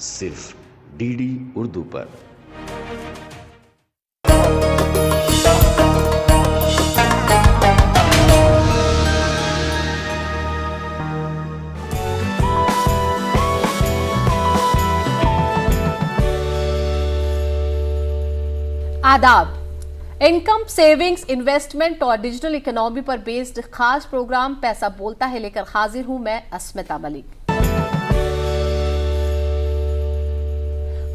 सिर्फ डीडी उर्दू पर। आदाब। इनकम, सेविंग्स, इन्वेस्टमेंट और डिजिटल इकोनॉमी पर बेस्ड खास प्रोग्राम पैसा बोलता है लेकर हाजिर हूं मैं अस्मिता मलिक।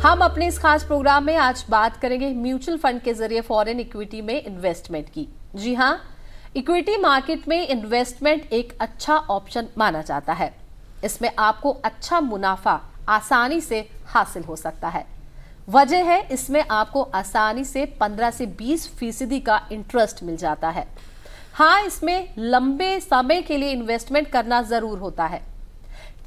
हम अपने इस खास प्रोग्राम में आज बात करेंगे म्यूचुअल फंड के जरिए फॉरेन इक्विटी में इन्वेस्टमेंट की। जी हां, इक्विटी मार्केट में इन्वेस्टमेंट एक अच्छा ऑप्शन माना जाता है। इसमें आपको अच्छा मुनाफा आसानी से हासिल हो सकता है। वजह है इसमें आपको आसानी से 15 से 20% का इंटरेस्ट मिल जाता है। हाँ, इसमें लंबे समय के लिए इन्वेस्टमेंट करना जरूर होता है।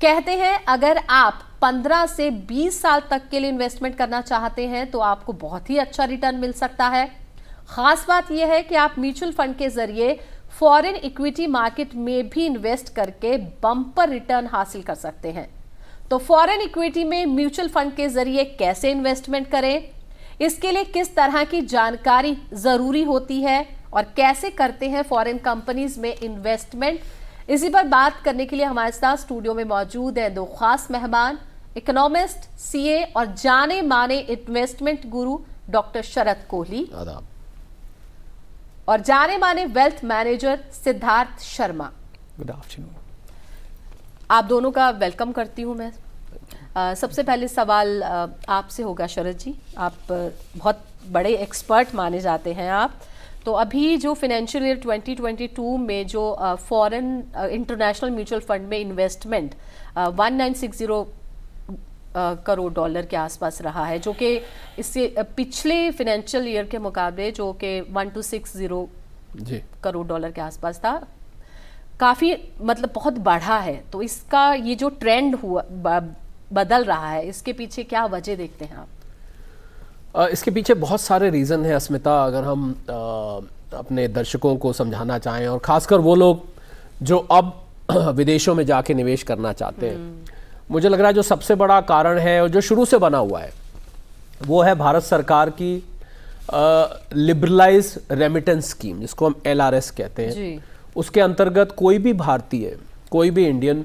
कहते हैं अगर आप 15 से 20 साल तक के लिए इन्वेस्टमेंट करना चाहते हैं तो आपको बहुत ही अच्छा रिटर्न मिल सकता है। खास बात यह है कि आप म्यूचुअल फंड के जरिए फॉरेन इक्विटी मार्केट में भी इन्वेस्ट करके बम्पर रिटर्न हासिल कर सकते हैं। तो फॉरेन इक्विटी में म्यूचुअल फंड के जरिए कैसे इन्वेस्टमेंट करें, इसके लिए किस तरह की जानकारी जरूरी होती है और कैसे करते हैं फॉरेन कंपनीज में इन्वेस्टमेंट, इसी पर बात करने के लिए हमारे साथ स्टूडियो में मौजूद हैं दो खास मेहमान, इकोनॉमिस्ट, सीए और जाने माने इन्वेस्टमेंट गुरु डॉक्टर शरद कोहली और जाने माने wealth manager Siddharth Sharma. Good afternoon. आप दोनों का वेलकम करती हूं मैं। सबसे पहले सवाल आपसे होगा शरद जी। आप बहुत बड़े एक्सपर्ट माने जाते हैं आप। तो अभी जो फाइनेंशियल ईयर 2022 में जो फॉरेन इंटरनेशनल म्यूचुअल फंड में इन्वेस्टमेंट 1960 करोड़ डॉलर के आसपास रहा है, जो कि इससे पिछले फाइनेंशियल ईयर के मुकाबले जो कि 1260 करोड़ डॉलर के आसपास था, काफ़ी मतलब बहुत बढ़ा है। तो इसका ये जो ट्रेंड हुआ बदल रहा है, इसके पीछे क्या वजह देखते हैं आप? इसके पीछे बहुत सारे रीज़न हैं अस्मिता। अगर हम अपने दर्शकों को समझाना चाहें और ख़ासकर वो लोग जो अब विदेशों में जाके निवेश करना चाहते हैं, मुझे लग रहा है जो सबसे बड़ा कारण है और जो शुरू से बना हुआ है वो है भारत सरकार की लिबरलाइज रेमिटेंस स्कीम, जिसको हम LRS कहते हैं जी। उसके अंतर्गत कोई भी भारतीय, कोई भी इंडियन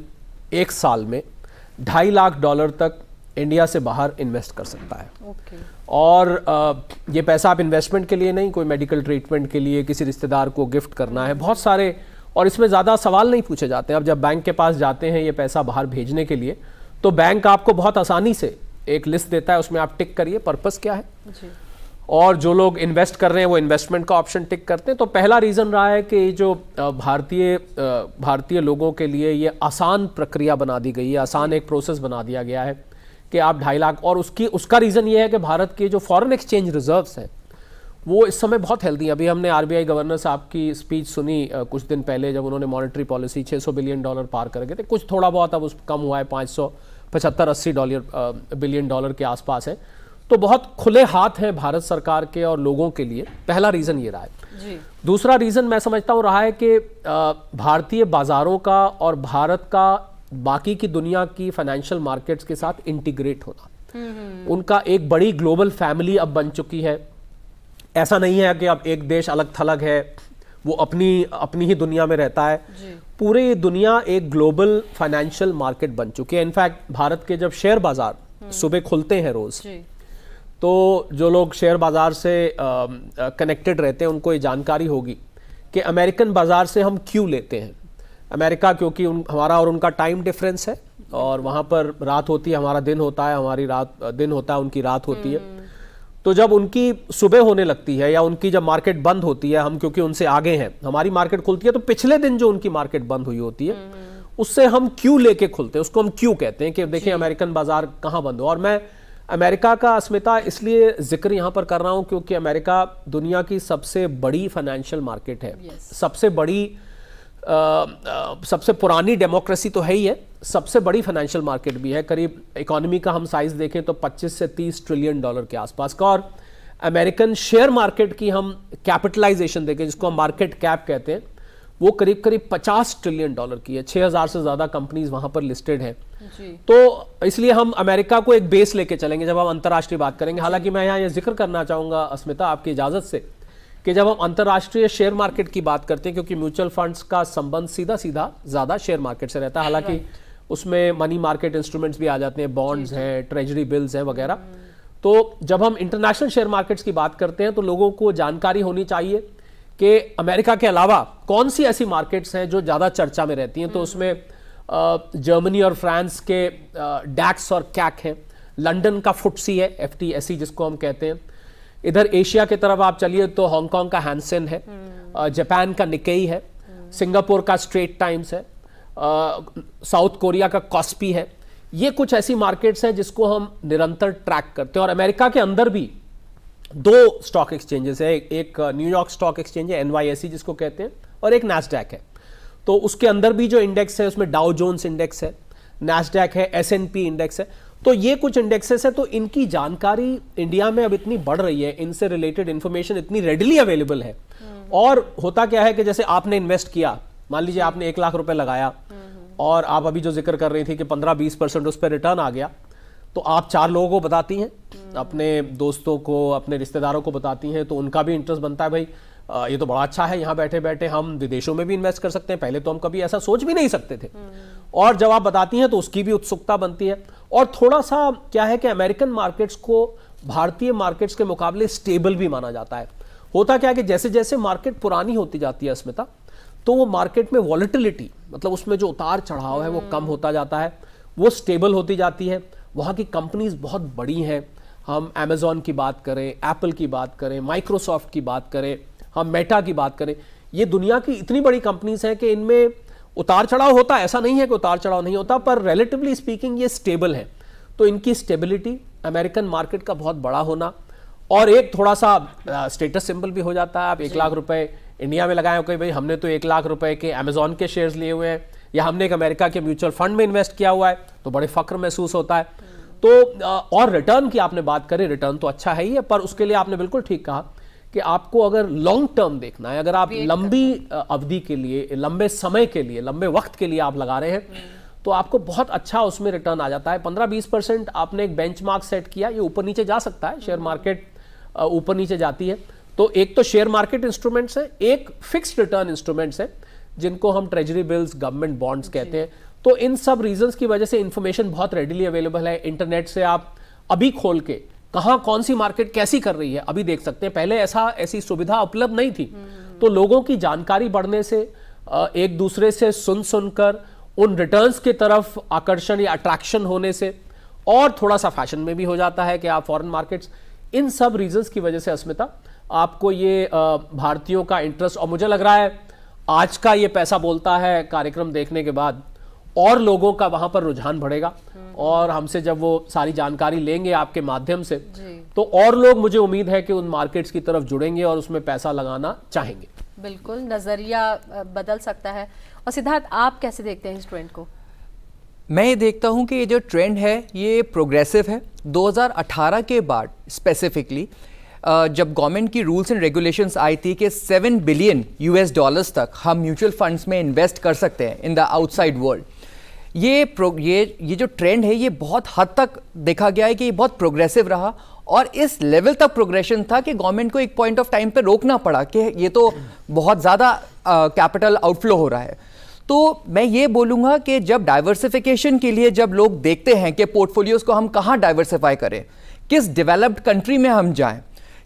एक साल में $2.5 लाख तक इंडिया से बाहर इन्वेस्ट कर सकता है। और ये पैसा आप इन्वेस्टमेंट के लिए नहीं, कोई मेडिकल ट्रीटमेंट के लिए, किसी रिश्तेदार को गिफ्ट करना है, बहुत सारे, और इसमें ज़्यादा सवाल नहीं पूछे जाते हैं। अब जब बैंक के पास जाते हैं ये पैसा बाहर भेजने के लिए, तो बैंक आपको बहुत आसानी से एक लिस्ट देता है, उसमें आप टिक करिए पर्पस क्या है जी। और जो लोग इन्वेस्ट कर रहे हैं वो इन्वेस्टमेंट का ऑप्शन टिक करते हैं। तो पहला रीज़न रहा है कि जो भारतीय लोगों के लिए ये आसान प्रक्रिया बना दी गई है, आसान एक प्रोसेस बना दिया गया है कि आप 2.5 लाख, और उसका रीज़न ये है कि भारत के जो फॉरेन एक्सचेंज रिजर्व्स हैं वो इस समय बहुत हेल्दी हैं। अभी हमने RBI गवर्नर साहब की स्पीच सुनी कुछ दिन पहले, जब उन्होंने मॉनेटरी पॉलिसी $600 बिलियन पार कर गए थे। कुछ थोड़ा बहुत अब उस कम हुआ है, $575-80 बिलियन के आसपास है। तो बहुत खुले हाथ हैं भारत सरकार के और लोगों के लिए। पहला रीज़न ये रहा है जी। दूसरा रीज़न मैं समझता हूँ रहा है कि भारतीय बाज़ारों का और भारत का बाकी की दुनिया की फाइनेंशियल मार्केट्स के साथ इंटीग्रेट होना। उनका एक बड़ी ग्लोबल फैमिली अब बन चुकी है। ऐसा नहीं है कि अब एक देश अलग थलग है, वो अपनी ही दुनिया में रहता है। पूरी दुनिया एक ग्लोबल फाइनेंशियल मार्केट बन चुकी है। इनफैक्ट भारत के जब शेयर बाजार सुबह खुलते हैं रोज, तो जो लोग शेयर बाजार से कनेक्टेड रहते हैं उनको ये जानकारी होगी कि अमेरिकन बाजार से हम क्यों लेते हैं। अमेरिका क्योंकि हमारा और उनका टाइम डिफरेंस है, और वहाँ पर रात होती है, हमारा दिन होता है, हमारी रात दिन होता है, उनकी रात होती है। तो जब उनकी सुबह होने लगती है या उनकी जब मार्केट बंद होती है, हम क्योंकि उनसे आगे हैं, हमारी मार्केट खुलती है, तो पिछले दिन जो उनकी मार्केट बंद हुई होती है उससे हम क्यों लेके खुलते हैं, उसको हम क्यों कहते हैं कि देखिए अमेरिकन बाजार कहाँ बंद हो। और मैं अमेरिका का अस्मिता इसलिए जिक्र यहाँ पर कर रहा हूँ क्योंकि अमेरिका दुनिया की सबसे बड़ी फाइनेंशियल मार्केट है, सबसे बड़ी सबसे पुरानी डेमोक्रेसी तो है ही है, सबसे बड़ी फाइनेंशियल मार्केट भी है। करीब इकोनॉमी का हम साइज देखें तो 25 से 30 ट्रिलियन डॉलर के आसपास का। और अमेरिकन शेयर मार्केट की हम कैपिटलाइजेशन देखें, जिसको हम मार्केट कैप कहते हैं, वो करीब करीब $50 ट्रिलियन की है। 6000 से ज्यादा कंपनीज वहां पर लिस्टेड हैं। जी। तो इसलिए हम अमेरिका को एक बेस लेके चलेंगे जब हम अंतर्राष्ट्रीय बात करेंगे। हालांकि मैं यहाँ ये जिक्र करना चाहूंगा अस्मिता, आपकी इजाजत से, कि जब हम अंतर्राष्ट्रीय शेयर मार्केट की बात करते हैं, क्योंकि म्यूचुअल फंड्स का संबंध सीधा सीधा ज्यादा शेयर मार्केट से रहता है, हालांकि उसमें मनी मार्केट इंस्ट्रूमेंट्स भी आ जाते हैं, बॉन्ड्स हैं, ट्रेजरी बिल्स हैं वगैरह। तो जब हम इंटरनेशनल शेयर मार्केट्स की बात करते हैं तो लोगों को जानकारी होनी चाहिए कि अमेरिका के अलावा कौन सी ऐसी मार्केट्स हैं जो ज़्यादा चर्चा में रहती हैं। तो उसमें जर्मनी और फ्रांस के डैक्स और कैक हैं, लंदन का फुटसी है, FTSE जिसको हम कहते हैं। इधर एशिया की तरफ आप चलिए तो हांगकांग का हैंसेन है, जापान का निकेई है, सिंगापुर का स्ट्रेट टाइम्स है, साउथ कोरिया का कॉस्पी है। ये कुछ ऐसी मार्केट्स हैं जिसको हम निरंतर ट्रैक करते हैं। और अमेरिका के अंदर भी 2 स्टॉक एक्सचेंजेस है, एक न्यूयॉर्क स्टॉक एक्सचेंज है NYSE जिसको कहते हैं, और एक नैस्डैक है। तो उसके अंदर भी जो इंडेक्स है उसमें डाउ जोन्स इंडेक्स है, नैस्डैक है, S&P इंडेक्स है। तो ये कुछ इंडेक्सेस है। तो इनकी जानकारी इंडिया में अब इतनी बढ़ रही है, इनसे रिलेटेड इंफॉर्मेशन इतनी रेडिली अवेलेबल है। और होता क्या है कि जैसे आपने इन्वेस्ट किया, मान लीजिए आपने 1 लाख रुपए लगाया और आप अभी जो जिक्र कर रही थी कि 15-20% उस पर रिटर्न आ गया, तो आप 4 लोगों को बताती हैं, अपने दोस्तों को, अपने रिश्तेदारों को बताती हैं, तो उनका भी इंटरेस्ट बनता है, भाई ये तो बड़ा अच्छा है, यहाँ बैठे बैठे हम विदेशों में भी इन्वेस्ट कर सकते हैं, पहले तो हम कभी ऐसा सोच भी नहीं सकते थे। और जब आप बताती हैं तो उसकी भी उत्सुकता बनती है। और थोड़ा सा क्या है कि अमेरिकन मार्केट्स को भारतीय मार्केट्स के मुकाबले स्टेबल भी माना जाता है। होता क्या है कि जैसे जैसे मार्केट पुरानी होती जाती है अस्मिता, तो वो मार्केट में वॉलेटिलिटी, मतलब उसमें जो उतार चढ़ाव है वो कम होता जाता है, वो स्टेबल होती जाती है। वहाँ की कंपनीज बहुत बड़ी हैं, हम अमेजॉन की बात करें, एप्पल की बात करें, माइक्रोसॉफ्ट की बात करें, हम मेटा की बात करें, ये दुनिया की इतनी बड़ी कंपनीज हैं कि इनमें उतार चढ़ाव होता है, ऐसा नहीं है कि उतार चढ़ाव नहीं होता, पर रिलेटिवली स्पीकिंग ये स्टेबल है। तो इनकी स्टेबिलिटी, अमेरिकन मार्केट का बहुत बड़ा होना, और एक थोड़ा सा स्टेटस सिंबल भी हो जाता है। आप 1 लाख रुपए इंडिया में लगाए हो, कि भाई हमने तो 1 लाख रुपए के अमेजॉन के शेयर्स लिए हुए हैं, या हमने एक अमेरिका के म्यूचुअल फंड में इन्वेस्ट किया हुआ है, तो बड़े फख्र महसूस होता है। तो और रिटर्न की आपने बात करी, रिटर्न तो अच्छा है ही है, पर उसके लिए आपने बिल्कुल ठीक कहा कि आपको अगर लॉन्ग टर्म देखना है, अगर आप लंबी अवधि के लिए, लंबे समय के लिए, लंबे वक्त के लिए आप लगा रहे हैं, तो आपको बहुत अच्छा उसमें रिटर्न आ जाता है। 15-20% आपने एक बेंचमार्क सेट किया, ये ऊपर नीचे जा सकता है, शेयर मार्केट ऊपर नीचे जाती है। तो एक तो शेयर मार्केट इंस्ट्रूमेंट्स है, एक फिक्स्ड रिटर्न इंस्ट्रूमेंट्स है जिनको हम ट्रेजरी बिल्स, गवर्नमेंट बॉन्ड्स कहते हैं। तो इन सब रीजंस की वजह से इंफॉर्मेशन बहुत रेडिली अवेलेबल है। इंटरनेट से आप अभी खोल के कहाँ कौन सी मार्केट कैसी कर रही है अभी देख सकते हैं, पहले ऐसी सुविधा उपलब्ध नहीं थी। तो लोगों की जानकारी बढ़ने से, एक दूसरे से सुनकर उन रिटर्न्स की तरफ आकर्षण या अट्रैक्शन होने से, और थोड़ा सा फैशन में भी हो जाता है कि आप फॉरेन मार्केट्स, इन सब रीजंस की वजह से अस्मिता आपको ये भारतीयों का इंटरेस्ट, और मुझे लग रहा है आज का ये पैसा बोलता है कार्यक्रम देखने के बाद और लोगों का वहां पर रुझान बढ़ेगा, और हमसे जब वो सारी जानकारी लेंगे आपके माध्यम से, तो और लोग, मुझे उम्मीद है कि उन मार्केट्स की तरफ जुड़ेंगे और उसमें पैसा लगाना चाहेंगे। बिल्कुल, नजरिया बदल सकता है। और सिद्धार्थ, आप कैसे देखते हैं इस ट्रेंड को? मैं ये देखता हूँ कि ये जो ट्रेंड है ये प्रोग्रेसिव है। 2018 के बाद स्पेसिफिकली जब गवर्नमेंट की रूल्स एंड रेगुलेशंस आई थी कि $7 बिलियन तक हम म्यूचुअल फंड्स में इन्वेस्ट कर सकते हैं इन द आउटसाइड वर्ल्ड, ये जो ट्रेंड है ये बहुत हद तक देखा गया है कि ये बहुत प्रोग्रेसिव रहा, और इस लेवल तक प्रोग्रेशन था कि गवर्नमेंट को एक पॉइंट ऑफ टाइम पे रोकना पड़ा कि ये तो बहुत ज़्यादा कैपिटल आउटफ्लो हो रहा है। तो मैं ये बोलूँगा कि जब डाइवर्सिफिकेशन के लिए जब लोग देखते हैं कि पोर्टफोलियोज़ को हम कहाँ डाइवर्सिफाई करें, किस डेवलप्ड कंट्री में हम जाएं,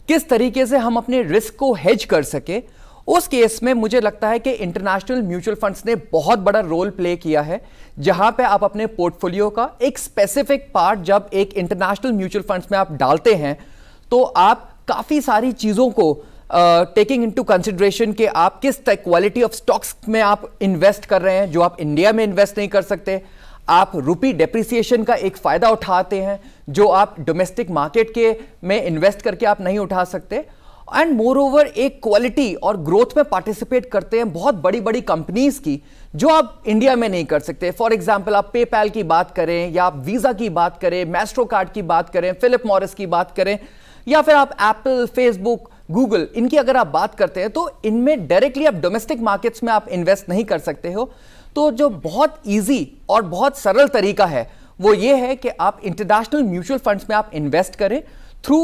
किस तरीके से हम अपने रिस्क को हेज कर सके, उस केस में मुझे लगता है कि इंटरनेशनल म्यूचुअल फंड्स ने बहुत बड़ा रोल प्ले किया है, जहां पे आप अपने पोर्टफोलियो का एक स्पेसिफिक पार्ट जब एक इंटरनेशनल म्यूचुअल फंड्स में आप डालते हैं, तो आप काफ़ी सारी चीज़ों को टेकिंग इनटू कंसिडरेशन कि आप किस क्वालिटी ऑफ स्टॉक्स में आप इन्वेस्ट कर रहे हैं जो आप इंडिया में इन्वेस्ट नहीं कर सकते, आप रुपी डेप्रिसिएशन का एक फ़ायदा उठाते हैं जो आप डोमेस्टिक मार्केट के में इन्वेस्ट करके आप नहीं उठा सकते, एंड मोर ओवर एक क्वालिटी और ग्रोथ में पार्टिसिपेट करते हैं बहुत बड़ी बड़ी कंपनीज की जो आप इंडिया में नहीं कर सकते। फॉर एग्जांपल आप पेपैल की बात करें, या आप वीज़ा की बात करें, मैस्ट्रो कार्ड की बात करें, फिलिप मॉरिस की बात करें, या फिर आप एप्पल, फेसबुक, गूगल, इनकी अगर आप बात करते हैं तो इनमें डायरेक्टली आप डोमेस्टिक मार्केट्स में आप इन्वेस्ट नहीं कर सकते हो। तो जो बहुत इजी और बहुत सरल तरीका है वो ये है कि आप इंटरनेशनल म्यूचुअल फंड्स में आप इन्वेस्ट करें थ्रू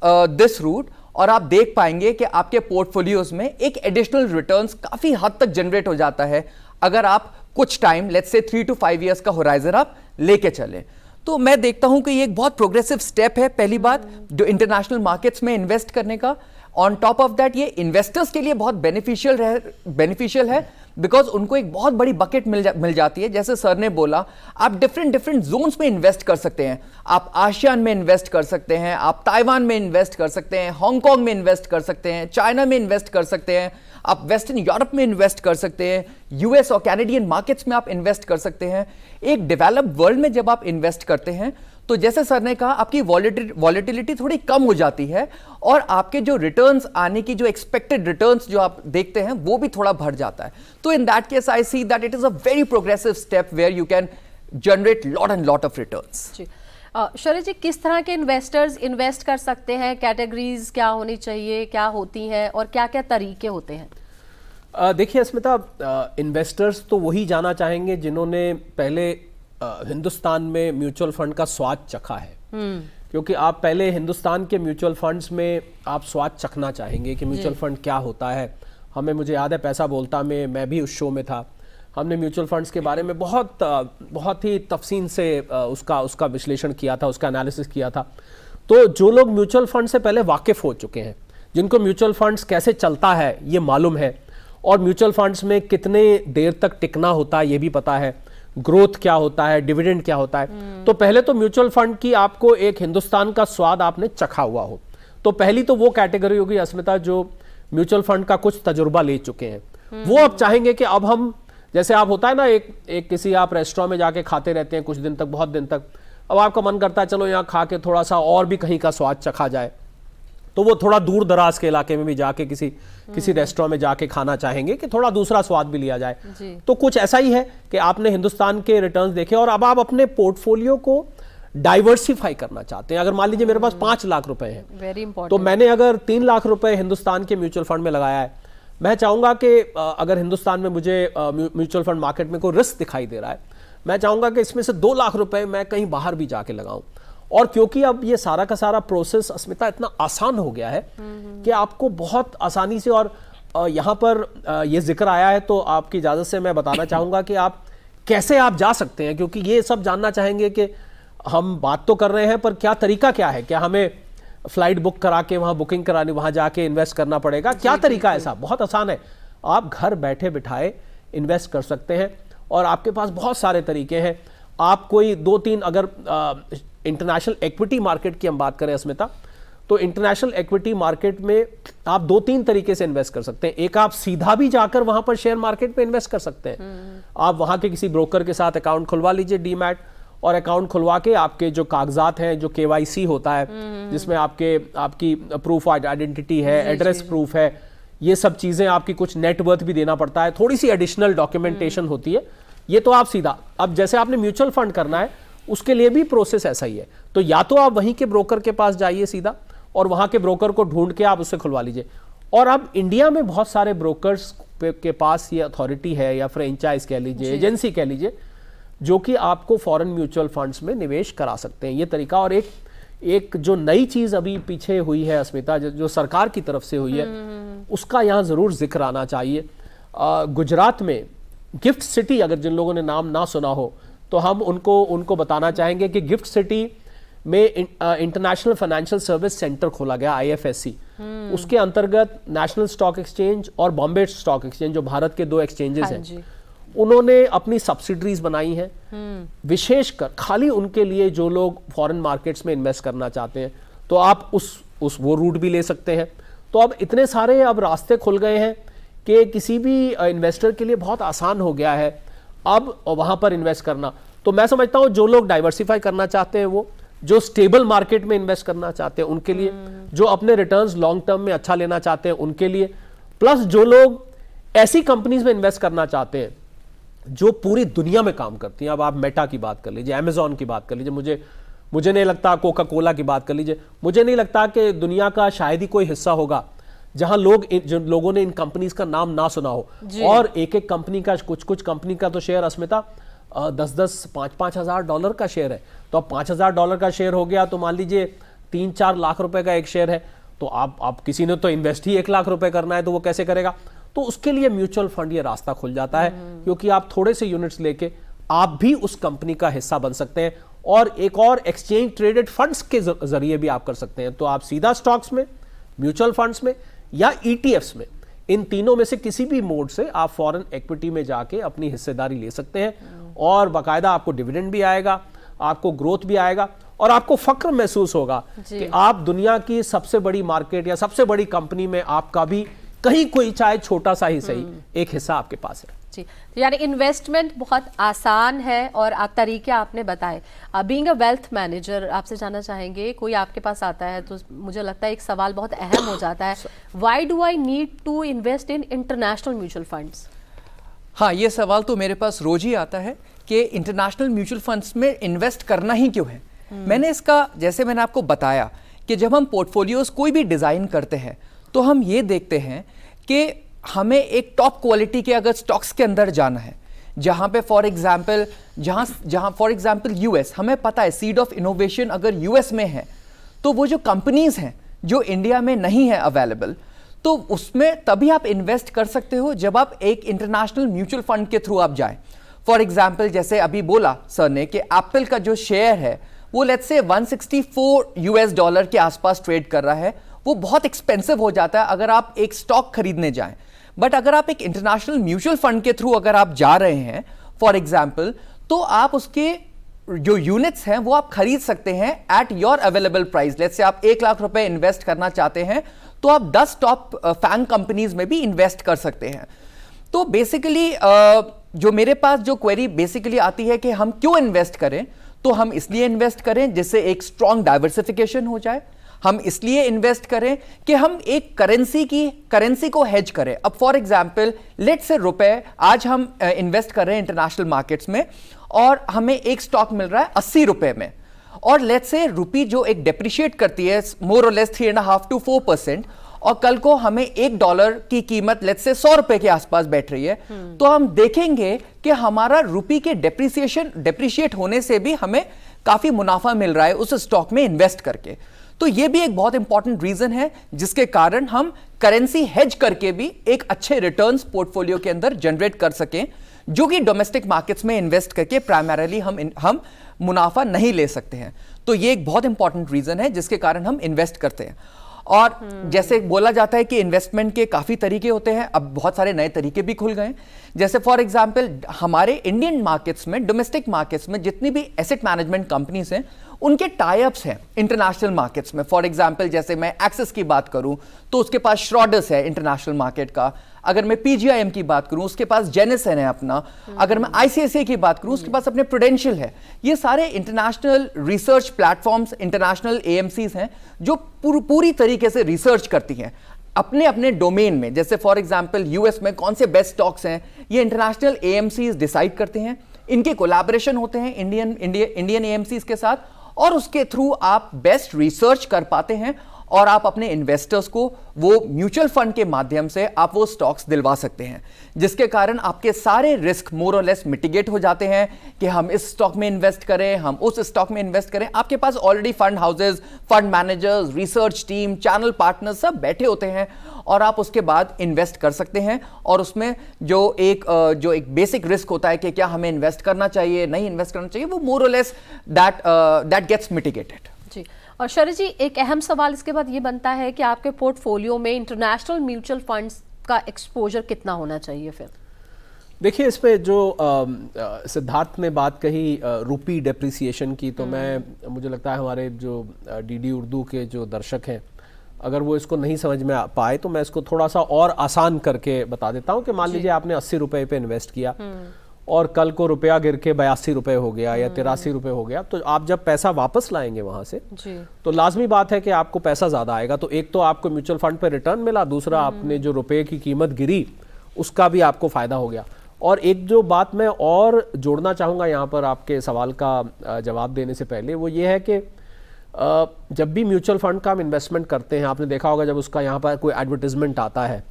दिस रूट, और आप देख पाएंगे कि आपके पोर्टफोलियोज में एक एडिशनल रिटर्न्स काफी हद तक जनरेट हो जाता है अगर आप कुछ time, let's say 3 to 5 years का होराइजन आप लेके चलें। तो मैं देखता हूं कि ये एक बहुत प्रोग्रेसिव स्टेप है, पहली बात जो इंटरनेशनल मार्केट्स में इन्वेस्ट करने का। ऑन टॉप ऑफ दैट ये इन्वेस्टर्स के लिए बहुत बेनिफिशियल है बिकॉज उनको एक बहुत बड़ी बकेट मिल जाती है। जैसे सर ने बोला, आप डिफरेंट जोन्स में इन्वेस्ट कर सकते हैं। आप आसियान में इन्वेस्ट कर सकते हैं, आप ताइवान में इन्वेस्ट कर सकते हैं, हांगकांग में इन्वेस्ट कर सकते हैं, चाइना में इन्वेस्ट कर सकते हैं, आप वेस्टर्न यूरोप में इन्वेस्ट कर सकते हैं, यूएस और कैनेडियन मार्केट्स में आप इन्वेस्ट कर सकते हैं। एक डेवलप्ड वर्ल्ड में जब आप इन्वेस्ट करते हैं तो जैसे सर ने कहा, आपकी वॉलेटिलिटी थोड़ी कम हो जाती है और आपके जो रिटर्न्स आने की जो एक्सपेक्टेड रिटर्न्स जो आप देखते हैं वो भी थोड़ा बढ़ जाता है। तो in that case I see that it is a very progressive step where you can generate lot of returns. Sharad ji, किस तरह के इन्वेस्टर्स इन्वेस्ट कर सकते हैं? कैटेगरीज क्या होनी चाहिए, क्या होती हैं और क्या क्या तरीके होते हैं? देखिए अस्मिता, इन्वेस्टर्स तो वही जाना चाहेंगे जिन्होंने पहले हिंदुस्तान में म्यूचुअल फंड का स्वाद चखा है। क्योंकि आप पहले हिंदुस्तान के म्यूचुअल फंड्स में आप स्वाद चखना चाहेंगे कि म्यूचुअल फंड क्या होता है। मुझे याद है पैसा बोलता में मैं भी उस शो में था, हमने म्यूचुअल फंड्स के बारे में बहुत ही तफसील से उसका विश्लेषण किया था, उसका एनालिसिस किया था। तो जो लोग म्यूचुअल फंड से पहले वाकिफ हो चुके हैं, जिनको म्यूचुअल फंड्स कैसे चलता है ये मालूम है, और म्यूचुअल फंड्स में कितने देर तक टिकना होता है ये भी पता है, ग्रोथ क्या होता है, डिविडेंड क्या होता है, तो पहले तो म्यूचुअल फंड की आपको एक हिंदुस्तान का स्वाद आपने चखा हुआ हो। तो पहली तो वो कैटेगरी होगी अस्मिता जो म्यूचुअल फंड का कुछ तजुर्बा ले चुके हैं। वो अब चाहेंगे कि अब हम, जैसे आप होता है ना, एक किसी आप रेस्टोरेंट में जाके खाते रहते हैं कुछ दिन तक, बहुत दिन तक, अब आपका मन करता है चलो यहाँ खा के थोड़ा सा और भी कहीं का स्वाद चखा जाए, तो वो थोड़ा दूर दराज के इलाके में भी जाके किसी रेस्टोरेंट में जाके खाना चाहेंगे कि थोड़ा दूसरा स्वाद भी लिया जाए। तो कुछ ऐसा ही है कि आपने हिंदुस्तान के रिटर्न्स देखे और अब आप अपने पोर्टफोलियो को डाइवर्सिफाई करना चाहते हैं। अगर मान लीजिए मेरे पास 5 लाख रुपए हैं, वेरी इंपॉर्टेंट, तो मैंने अगर 3 लाख रुपए हिंदुस्तान के म्यूचुअल फंड में लगाया है, मैं चाहूंगा कि अगर हिंदुस्तान में मुझे म्यूचुअल फंड मार्केट में कोई रिस्क दिखाई दे रहा है, मैं चाहूंगा कि इसमें से 2 लाख रुपए मैं कहीं बाहर भी जाके लगाऊं। और क्योंकि अब ये सारा का सारा प्रोसेस अस्मिता इतना आसान हो गया है कि आपको बहुत आसानी से, और यहाँ पर ये जिक्र आया है तो आपकी इजाजत से मैं बताना चाहूंगा कि आप कैसे आप जा सकते हैं, क्योंकि ये सब जानना चाहेंगे कि हम बात तो कर रहे हैं पर क्या तरीका क्या है, क्या हमें फ्लाइट बुक करा के वहां बुकिंग करानी, वहां जाके इन्वेस्ट करना पड़ेगा, क्या तरीका है? साहब बहुत आसान है, आप घर बैठे बिठाए इन्वेस्ट कर सकते हैं और आपके पास बहुत सारे तरीके हैं। आप कोई 2-3, अगर इंटरनेशनल इक्विटी मार्केट की हम बात करें अस्मिता, तो इंटरनेशनल इक्विटी मार्केट में आप 2-3 तरीके से इन्वेस्ट कर सकते हैं। एक, आप सीधा भी जाकर वहां पर शेयर मार्केट में इन्वेस्ट कर सकते हैं। आप वहां के किसी ब्रोकर के साथ अकाउंट खुलवा लीजिए डीमैट, और अकाउंट खुलवा के आपके जो कागजात हैं, जो KYC होता है जिसमें आपकी प्रूफ ऑफ आइडेंटिटी है, एड्रेस प्रूफ है, ये सब चीजें, आपकी कुछ नेटवर्थ भी देना पड़ता है, थोड़ी सी एडिशनल डॉक्यूमेंटेशन होती है, ये तो आप सीधा। अब जैसे आपने म्यूचुअल फंड करना है उसके लिए भी प्रोसेस ऐसा ही है, तो या तो आप वहीं के ब्रोकर के पास जाइए सीधा और वहां के ब्रोकर को ढूंढ के आप उससे खुलवा लीजिए। और अब इंडिया में बहुत सारे ब्रोकर्स के पास ये अथॉरिटी है, या फ्रेंचाइज कह लीजिए, एजेंसी कह लीजिए, जो कि आपको फॉरेन म्यूचुअल फंड्स में निवेश करा सकते हैं। ये तरीका, और एक जो नई चीज अभी पीछे हुई है अस्मिता, जो सरकार की तरफ से हुई है, उसका यहाँ जरूर जिक्र आना चाहिए। गुजरात में गिफ्ट सिटी, अगर जिन लोगों ने नाम ना सुना हो तो हम उनको बताना चाहेंगे कि गिफ्ट सिटी में इंटरनेशनल फाइनेंशियल सर्विस सेंटर खोला गया, IFSC। उसके अंतर्गत नेशनल स्टॉक एक्सचेंज और बॉम्बे स्टॉक एक्सचेंज, जो भारत के 2 एक्सचेंजेस हैं, उन्होंने अपनी सब्सिडरीज बनाई हैं विशेषकर खाली उनके लिए जो लोग फॉरेन मार्केट्स में इन्वेस्ट करना चाहते हैं। तो आप वो रूट भी ले सकते हैं। तो अब इतने सारे अब रास्ते खुल गए हैं कि किसी भी इन्वेस्टर के लिए बहुत आसान हो गया है अब वहां पर इन्वेस्ट करना। तो मैं समझता हूं जो लोग डाइवर्सिफाई करना चाहते हैं, वो जो स्टेबल मार्केट में इन्वेस्ट करना चाहते हैं उनके लिए, जो अपने रिटर्न्स लॉन्ग टर्म में अच्छा लेना चाहते हैं उनके लिए, प्लस जो लोग ऐसी कंपनीज में इन्वेस्ट करना चाहते हैं जो पूरी दुनिया में काम करती हैं। अब आप मेटा की बात कर लीजिए, अमेजॉन की बात कर लीजिए, मुझे नहीं लगता, कोका कोला की बात कर लीजिए, मुझे नहीं लगता कि दुनिया का शायद ही कोई हिस्सा होगा जहां जो लोगों ने इन कंपनीज का नाम ना सुना हो, और एक एक कंपनी का, कुछ कंपनी का तो शेयर अस्मिता 10-10, $5,000 का शेयर है। तो अब $5,000 का शेयर हो गया तो मान लीजिए 3-4 लाख रुपए का एक शेयर है, तो आप किसी ने तो इन्वेस्ट ही 1 लाख रुपए करना है, तो वो कैसे करेगा? तो उसके लिए म्यूचुअल फंड ये रास्ता खुल जाता है, क्योंकि आप थोड़े से यूनिट्स लेके आप भी उस कंपनी का हिस्सा बन सकते हैं, और एक और एक्सचेंज ट्रेडेड फंड्स के जरिए भी आप कर सकते हैं। तो आप सीधा स्टॉक्स में, म्यूचुअल फंड्स में या ईटीएफ्स में, इन तीनों में से किसी भी मोड से आप फॉरेन इक्विटी में जाके अपनी हिस्सेदारी ले सकते हैं, और बाकायदा आपको डिविडेंड भी आएगा, आपको ग्रोथ भी आएगा, और आपको फक्र महसूस होगा कि आप दुनिया की सबसे बड़ी मार्केट या सबसे बड़ी कंपनी में आपका भी कहीं कोई, चाहे छोटा सा ही सही, एक हिस्सा आपके पास है। जी, तो यानी इन्वेस्टमेंट बहुत आसान है, और तरीके आपने बताए। बीइंग अ वेल्थ मैनेजर, आपसे जानना चाहेंगे, कोई आपके पास आता है तो मुझे लगता है एक सवाल बहुत अहम हो जाता है, why do I need to invest in international mutual funds? हाँ, ये सवाल तो मेरे पास रोज ही आता है कि इंटरनेशनल म्यूचुअल फंड्स में इन्वेस्ट करना ही क्यों है। मैंने इसका, जैसे मैंने आपको बताया कि जब हम पोर्टफोलियोज कोई भी डिज़ाइन करते हैं तो हम ये देखते हैं कि हमें एक टॉप क्वालिटी के अगर स्टॉक्स के अंदर जाना है, जहाँ पे फॉर एग्जांपल जहाँ फॉर एग्जांपल यूएस, हमें पता है सीड ऑफ इनोवेशन अगर यूएस में है, तो वो जो कंपनीज हैं जो इंडिया में नहीं है अवेलेबल, तो उसमें तभी आप इन्वेस्ट कर सकते हो जब आप एक इंटरनेशनल म्यूचुअल फंड के थ्रू आप जाएं। फॉर एग्जांपल जैसे अभी बोला सर ने कि एप्पल का जो शेयर है वो लेट्स से $164 के आसपास ट्रेड कर रहा है, वो बहुत एक्सपेंसिव हो जाता है अगर आप एक स्टॉक खरीदने जाएं। बट अगर आप एक इंटरनेशनल म्यूचुअल फंड के थ्रू अगर आप जा रहे हैं फॉर एग्जांपल, तो आप उसके जो यूनिट्स हैं वो आप खरीद सकते हैं at your available price. Let's say आप 1 लाख रुपए इन्वेस्ट करना चाहते हैं तो आप 10 टॉप फैंग कंपनीज में भी इन्वेस्ट कर सकते हैं। तो बेसिकली जो मेरे पास जो क्वेरी बेसिकली आती है कि हम क्यों इन्वेस्ट करें, तो हम इसलिए इन्वेस्ट करें जिससे एक स्ट्रॉन्ग डाइवर्सिफिकेशन हो जाए। हम इसलिए इन्वेस्ट करें कि हम एक करेंसी को हेज करें। अब फॉर एग्जांपल लेट्स से रुपए आज हम इन्वेस्ट कर रहे हैं इंटरनेशनल मार्केट्स में, और हमें एक स्टॉक मिल रहा है 80 रुपए में, और लेट्स से रुपी जो एक डेप्रिशिएट करती है मोर और लेस 3.5 to 4%, और कल को हमें $1 की कीमत लेट्स से 100 रुपए के आसपास बैठ रही है, तो हम देखेंगे कि हमारा रुपी के डेप्रिशिएट होने से भी हमें काफी मुनाफा मिल रहा है उस स्टॉक में इन्वेस्ट करके। तो ये भी एक बहुत इंपॉर्टेंट रीजन है जिसके कारण हम करेंसी हेज करके भी एक अच्छे रिटर्न्स पोर्टफोलियो के अंदर जनरेट कर सकें, जो कि डोमेस्टिक मार्केट्स में इन्वेस्ट करके प्राइमरीली हम मुनाफा नहीं ले सकते हैं। तो ये एक बहुत इंपॉर्टेंट रीजन है जिसके कारण हम इन्वेस्ट करते हैं। और जैसे बोला जाता है कि इन्वेस्टमेंट के काफी तरीके होते हैं, अब बहुत सारे नए तरीके भी खुल गए। जैसे फॉर एग्जांपल हमारे इंडियन मार्केट्स में, डोमेस्टिक मार्केट्स में जितनी भी एसेट मैनेजमेंट कंपनीज हैं उनके टाई-अप्स हैं इंटरनेशनल मार्केट्स में। फॉर एग्जांपल जैसे मैं एक्सिस की बात करूं तो उसके पास श्रॉडर्स है इंटरनेशनल मार्केट का, अगर मैं पीजीआईएम की बात करूं उसके पास जेनिसन है अपना, अगर मैं आईसीआईसीआई की बात करूं उसके पास अपने प्रूडेंशियल है। ये सारे international research platforms, international AMCs हैं जो पूरी तरीके से रिसर्च करती हैं अपने अपने डोमेन में। जैसे फॉर एग्जांपल यूएस में कौन से बेस्ट स्टॉक्स हैं ये इंटरनेशनल एएमसीज डिसाइड करते हैं, इनके कोलैबोरेशन होते हैं इंडियन एएमसीज के साथ, और उसके थ्रू आप बेस्ट रिसर्च कर पाते हैं और आप अपने इन्वेस्टर्स को वो म्यूचुअल फंड के माध्यम से आप वो स्टॉक्स दिलवा सकते हैं, जिसके कारण आपके सारे रिस्क मोर और लेस मिटिगेट हो जाते हैं कि हम इस स्टॉक में इन्वेस्ट करें, हम उस स्टॉक में इन्वेस्ट करें। आपके पास already fund houses, fund managers, research team, channel partners सब बैठे होते हैं और आप उसके बाद इन्वेस्ट कर सकते हैं। और उसमें जो एक बेसिक रिस्क होता है कि क्या हमें इन्वेस्ट करना चाहिए, नहीं इन्वेस्ट करना चाहिए, वो मोर और लेस दैट गेट्स मिटिगेटेड। जी, और शरद जी एक अहम सवाल इसके बाद ये बनता है कि आपके पोर्टफोलियो में इंटरनेशनल म्यूचुअल फंड्स का एक्सपोजर कितना होना चाहिए फिर? देखिए, इस पे जो सिद्धार्थ ने बात कही रुपी डेप्रिसिएशन की, तो मुझे लगता है हमारे जो डीडी उर्दू के जो दर्शक हैं, अगर वो इसको नहीं समझ में पाए तो मैं इसको थोड़ा सा और आसान करके बता देता हूँ कि मान लीजिए आपने 80 रुपए पे इन्वेस्ट किया और कल को रुपया गिर के 82 रुपए हो गया या 83 रुपए हो गया, तो आप जब पैसा वापस लाएंगे वहां से तो लाजमी बात है कि आपको पैसा ज्यादा आएगा। तो एक तो आपको म्यूचुअल फंड पे रिटर्न मिला, दूसरा आपने जो रुपए की कीमत गिरी उसका भी आपको फायदा हो गया। और एक जो बात मैं और जोड़ना चाहूंगा यहाँ पर आपके सवाल का जवाब देने से पहले, वो ये है कि जब भी म्यूचुअल फंड का हम इन्वेस्टमेंट करते हैं, आपने देखा होगा जब उसका यहाँ पर कोई एडवर्टीजमेंट आता है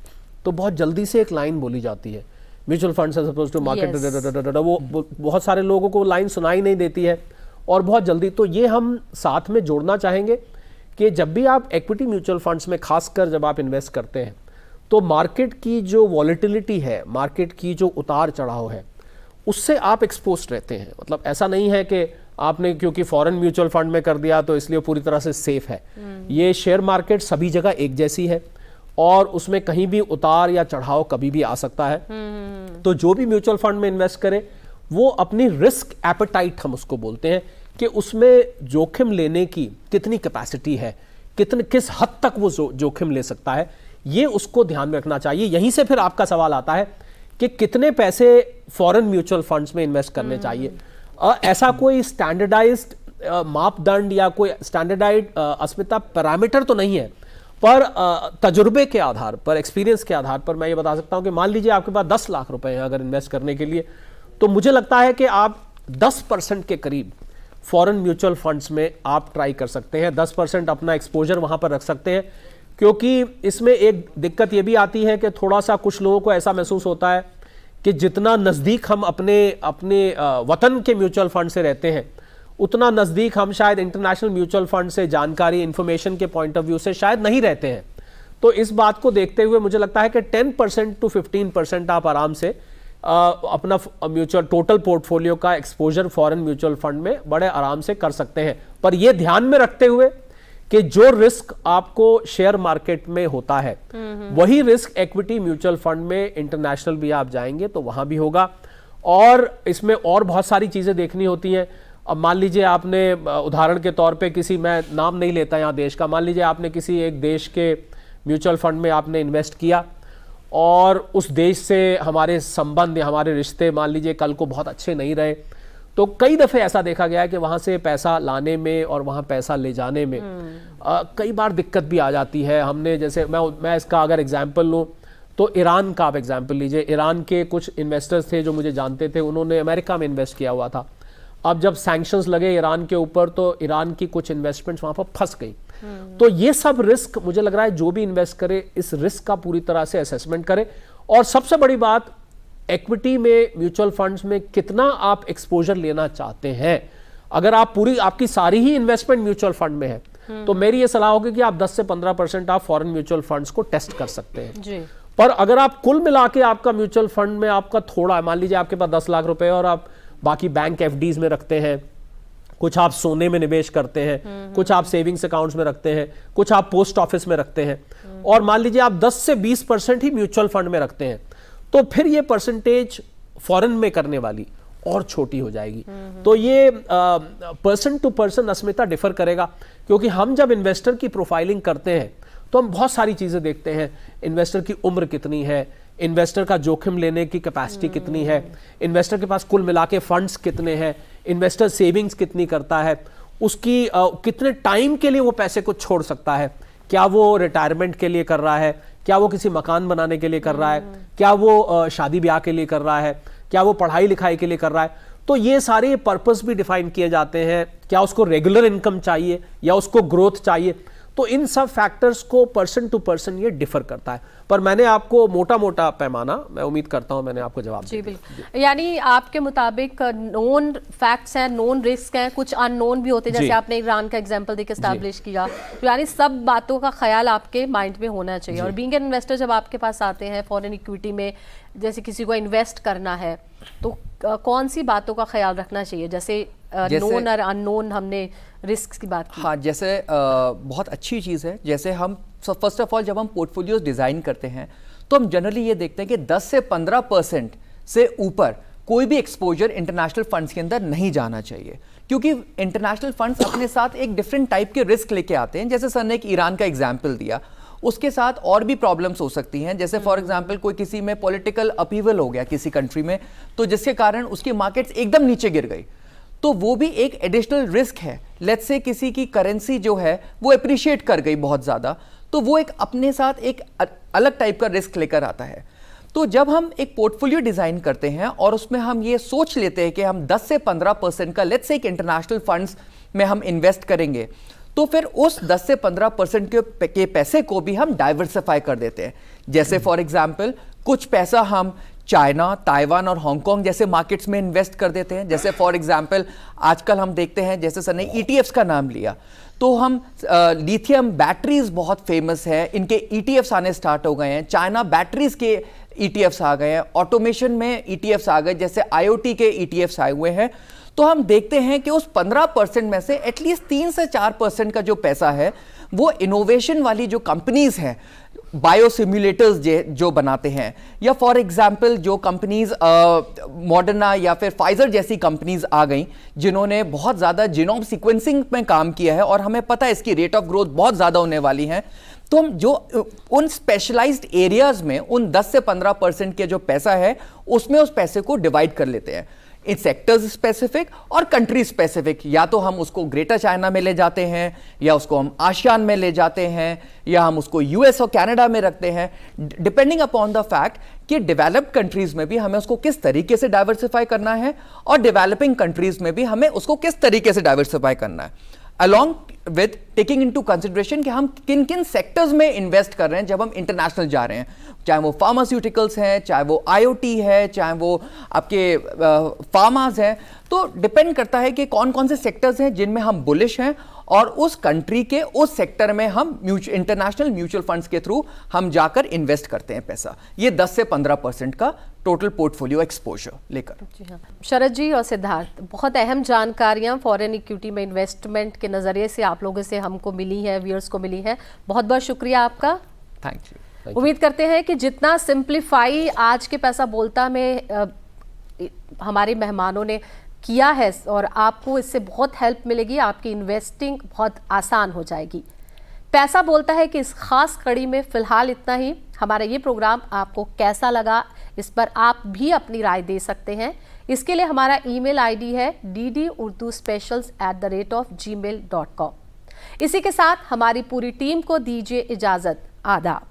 तो बहुत जल्दी से एक लाइन बोली जाती है, म्यूचुअल फंड से सपोज टू मार्केट, वो बहुत सारे लोगों को लाइन सुनाई नहीं देती है और बहुत जल्दी। तो ये हम साथ में जोड़ना चाहेंगे कि जब भी आप इक्विटी म्यूचुअल फंड्स में खासकर जब आप इन्वेस्ट करते हैं तो मार्केट की जो वॉलेटिलिटी है, मार्केट की जो उतार चढ़ाव है, उससे आप एक्सपोज रहते हैं। मतलब ऐसा नहीं है कि आपने क्योंकि फॉरेन म्यूचुअल फंड में कर दिया तो इसलिए पूरी तरह से सेफ है। ये शेयर मार्केट सभी जगह एक जैसी है और उसमें कहीं भी उतार या चढ़ाव कभी भी आ सकता है। तो जो भी म्यूचुअल फंड में इन्वेस्ट करे वो अपनी रिस्क एपेटाइट, हम उसको बोलते हैं, कि उसमें जोखिम लेने की कितनी कैपेसिटी है, किस हद तक वो जोखिम ले सकता है, ये उसको ध्यान में रखना चाहिए। यहीं से फिर आपका सवाल आता है कि कितने पैसे फॉरेन म्यूचुअल फंड्स में इन्वेस्ट करने चाहिए। ऐसा कोई स्टैंडर्डाइज्ड मापदंड या कोई स्टैंडर्डाइज्ड अस्मिता पैरामीटर तो नहीं है, पर तजुर्बे के आधार पर, एक्सपीरियंस के आधार पर मैं ये बता सकता हूं कि मान लीजिए आपके पास 10 लाख रुपए हैं अगर इन्वेस्ट करने के लिए, तो मुझे लगता है कि आप 10% के करीब फॉरेन म्यूचुअल फंड्स में आप ट्राई कर सकते हैं। 10% अपना एक्सपोजर वहां पर रख सकते हैं, क्योंकि इसमें एक दिक्कत ये भी आती है कि थोड़ा सा कुछ लोगों को ऐसा महसूस होता है कि जितना नज़दीक हम अपने वतन के म्यूचुअल फंड से रहते हैं उतना नज़दीक हम शायद इंटरनेशनल म्यूचुअल फंड से जानकारी, इंफॉर्मेशन के पॉइंट ऑफ व्यू से शायद नहीं रहते हैं। तो इस बात को देखते हुए मुझे लगता है कि 10% to 15% आप आराम से अपना म्यूचुअल टोटल पोर्टफोलियो का एक्सपोजर फॉरेन म्यूचुअल फंड में बड़े आराम से कर सकते हैं। पर यह ध्यान में रखते हुए कि जो रिस्क आपको शेयर मार्केट में होता है वही रिस्क इक्विटी म्यूचुअल फंड में इंटरनेशनल भी आप जाएंगे तो वहां भी होगा। और इसमें और बहुत सारी चीजें देखनी होती हैं। अब मान लीजिए आपने उदाहरण के तौर पे किसी, मैं नाम नहीं लेता यहाँ देश का, मान लीजिए आपने किसी एक देश के म्यूचुअल फंड में आपने इन्वेस्ट किया और उस देश से हमारे संबंध या हमारे रिश्ते मान लीजिए कल को बहुत अच्छे नहीं रहे, तो कई दफ़े ऐसा देखा गया है कि वहाँ से पैसा लाने में और वहाँ पैसा ले जाने में कई बार दिक्कत भी आ जाती है। हमने जैसे मैं इसका अगर एग्जांपल लूँ तो ईरान का आप एग्जांपल लीजिए। ईरान के कुछ इन्वेस्टर्स थे जो मुझे जानते थे, उन्होंने अमेरिका में इन्वेस्ट किया हुआ था। अब जब सैंक्शंस लगे ईरान के ऊपर तो ईरान की कुछ इन्वेस्टमेंट्स वहाँ पर फंस गई। तो ये सब रिस्क मुझे लग रहा है जो भी इन्वेस्ट करे इस रिस्क का पूरी तरह से असेसमेंट करे। और सबसे बड़ी बात, इक्विटी में म्यूचुअल फंड्स में कितना आप एक्सपोजर लेना चाहते हैं। अगर आप आपकी सारी ही इन्वेस्टमेंट म्यूचुअल फंड में है तो मेरी ये सलाह होगी कि आप 10 से 15% आप फॉरेन म्यूचुअल फंड्स को टेस्ट कर सकते हैं जी। पर अगर आप कुल मिला के आपका म्यूचुअल फंड में आपका थोड़ा, मान लीजिए आपके पास 10 लाख रुपए और आप बाकी बैंक एफडीज में रखते हैं, कुछ आप सोने में निवेश करते हैं, कुछ आप सेविंग्स अकाउंट्स में रखते हैं, कुछ आप पोस्ट ऑफिस में रखते हैं, और मान लीजिए आप 10 से 20% ही म्यूचुअल फंड में रखते हैं, तो फिर ये परसेंटेज फॉरेन में करने वाली और छोटी हो जाएगी। तो ये पर्सन टू पर्सन अस्मिता डिफर करेगा, क्योंकि हम जब इन्वेस्टर की प्रोफाइलिंग करते हैं तो हम बहुत सारी चीजें देखते हैं। इन्वेस्टर की उम्र कितनी है, इन्वेस्टर का जोखिम लेने की कैपेसिटी कितनी है, इन्वेस्टर के पास कुल मिला के फंड्स कितने हैं, इन्वेस्टर सेविंग्स कितनी करता है, उसकी कितने टाइम के लिए वो पैसे को छोड़ सकता है, क्या वो रिटायरमेंट के लिए कर रहा है, क्या वो किसी मकान बनाने के लिए कर रहा है, क्या वो शादी ब्याह के लिए कर रहा है, क्या वो पढ़ाई लिखाई के लिए कर रहा है। तो ये सारे पर्पस भी डिफाइन किए जाते हैं। क्या उसको रेगुलर इनकम चाहिए या उसको ग्रोथ चाहिए, तो इन सब फैक्टर्स को पर्सन टू पर्सन ये डिफर करता है। पर मैंने आपको मोटा मोटा पैमाना, मैं उम्मीद करता हूं मैंने आपको जवाब जी बिल्कुल। यानी आपके मुताबिक नोन फैक्ट्स हैं, नोन रिस्क हैं, कुछ अननोन भी होते हैं, जैसे आपने ईरान का एग्जांपल देकर एस्टैब्लिश किया। तो यानी सब बातों का ख्याल आपके माइंड में होना चाहिए। और बीइंग एन इन्वेस्टर जब आपके पास आते हैं फॉरेन इक्विटी में, जैसे किसी को इन्वेस्ट करना है, तो कौन सी बातों का ख्याल रखना चाहिए, जैसे नोन और अननोन हमने रिस्क की बात की। हाँ, जैसे बहुत अच्छी चीज़ है। जैसे हम फर्स्ट ऑफ ऑल जब हम पोर्टफोलियोज डिज़ाइन करते हैं तो हम जनरली ये देखते हैं कि 10 से 15% से ऊपर कोई भी एक्सपोजर इंटरनेशनल फंड्स के अंदर नहीं जाना चाहिए, क्योंकि इंटरनेशनल फंड्स अपने साथ एक डिफरेंट टाइप के रिस्क लेके आते हैं। जैसे सर ने एक ईरान का एग्जाम्पल दिया, उसके साथ और भी प्रॉब्लम्स हो सकती हैं। जैसे फॉर एग्जांपल कोई किसी में पॉलिटिकल अपीवल हो गया किसी कंट्री में, तो जिसके कारण उसकी मार्केट्स एकदम नीचे गिर गई, तो वो भी एक एडिशनल रिस्क है। लेट्स से किसी की करेंसी जो है वो एप्रिशिएट कर गई बहुत ज़्यादा, तो वो एक अपने साथ एक अलग टाइप का रिस्क लेकर आता है। तो जब हम एक पोर्टफोलियो डिज़ाइन करते हैं और उसमें हम ये सोच लेते हैं कि हम 10 से 15% का लेट्स से एक इंटरनेशनल फंड्स में हम इन्वेस्ट करेंगे, तो फिर उस 10 से 15% के पैसे को भी हम डाइवर्सिफाई कर देते हैं। जैसे फॉर एग्जांपल कुछ पैसा हम चाइना, ताइवान और हांगकांग जैसे मार्केट्स में इन्वेस्ट कर देते हैं। जैसे फॉर एग्जांपल आजकल हम देखते हैं, जैसे सर ने ETFs का नाम लिया, तो हम लिथियम बैटरीज बहुत फेमस है, इनके ETFs आने स्टार्ट हो गए हैं। चाइना बैटरीज के ETFs आ गए हैं, ऑटोमेशन में ETFs आ गए, जैसे IoT के ETFs आए हुए हैं। तो हम देखते हैं कि उस 15% में से एटलीस्ट 3 से 4% का जो पैसा है वो इनोवेशन वाली जो कंपनीज हैं, बायोसिम्युलेटर्स जो बनाते हैं, या फॉर एग्जांपल जो कंपनीज मॉडर्ना या फिर फाइजर जैसी कंपनीज आ गई जिन्होंने बहुत ज़्यादा जीनोम सीक्वेंसिंग में काम किया है और हमें पता है इसकी रेट ऑफ ग्रोथ बहुत ज़्यादा होने वाली है। तो हम जो उन स्पेशलाइज्ड एरियाज में उन 10 से 15% के जो पैसा है उसमें उस पैसे को डिवाइड कर लेते हैं इन सेक्टर्स स्पेसिफिक और कंट्री स्पेसिफिक। या तो हम उसको ग्रेटर चाइना में ले जाते हैं, या उसको हम आसियान में ले जाते हैं, या हम उसको US और कनाडा में रखते हैं, डिपेंडिंग अपॉन द फैक्ट कि डेवलप्ड कंट्रीज में भी हमें उसको किस तरीके से डाइवर्सिफाई करना है और डेवलपिंग कंट्रीज में भी हमें उसको किस तरीके से डाइवर्सिफाई करना है, along with taking into consideration कि हम किन किन सेक्टर्स में इन्वेस्ट कर रहे हैं जब हम इंटरनेशनल जा रहे हैं, चाहे वो फार्मास्यूटिकल्स हैं, चाहे वो IoT है, चाहे वो आपके फार्माज हैं। तो डिपेंड करता है कि कौन कौन से सेक्टर्स हैं जिनमें हम बुलिश हैं और उस कंट्री के उस सेक्टर में हम इंटरनेशनल म्यूचुअल फंड्स के थ्रू हम जाकर इन्वेस्ट करते हैं पैसा। ये 10 से 15% का टोटल पोर्टफोलियो एक्सपोजर लेकर। जी हाँ, शरद जी और सिद्धार्थ, बहुत अहम जानकारियां फॉरेन इक्विटी में इन्वेस्टमेंट के नज़रिए से आप लोगों से हमको मिली है, व्यूअर्स को मिली है। बहुत बहुत शुक्रिया आपका। Thank you. उम्मीद करते हैं कि जितना सिंप्लीफाई आज के पैसा बोलता में हमारे मेहमानों ने किया है और आपको इससे बहुत हेल्प मिलेगी, आपकी इन्वेस्टिंग बहुत आसान हो जाएगी। पैसा बोलता है कि इस खास कड़ी में फिलहाल इतना ही। हमारा ये प्रोग्राम आपको कैसा लगा इस पर आप भी अपनी राय दे सकते हैं। इसके लिए हमारा ईमेल ID है ddurduspecials@gmail.com। इसी के साथ हमारी पूरी टीम को दीजिए इजाजत। आदाब।